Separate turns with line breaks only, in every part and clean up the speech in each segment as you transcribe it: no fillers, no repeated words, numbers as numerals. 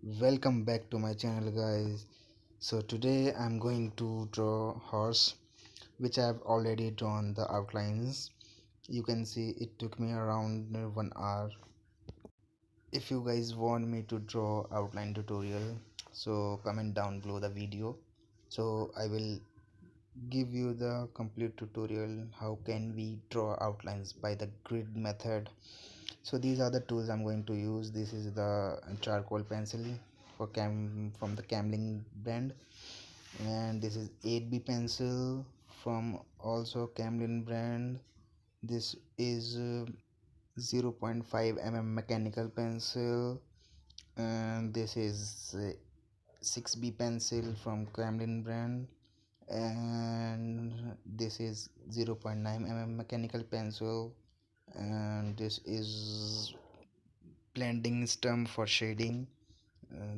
Welcome back to my channel, guys. So today I'm going to draw horse, which I've already drawn the outlines. You can see it took me around 1 hour. If you guys want me to draw outline tutorial, so comment down below the video, so I will give you the complete tutorial how can we draw outlines by the grid method. So these are the tools I'm going to use. This is the charcoal pencil for from the Camlin brand, and this is 8B pencil from also Camlin brand. This is 0.5 mm mechanical pencil, and this is 6B pencil from Camlin brand, and this is 0.9 mm mechanical pencil, and this is blending stump for shading.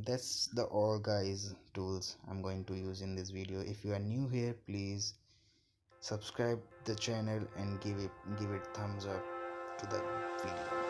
That's the all guys tools I'm going to use in this video. If you are new here, please subscribe the channel and give it thumbs up to the video.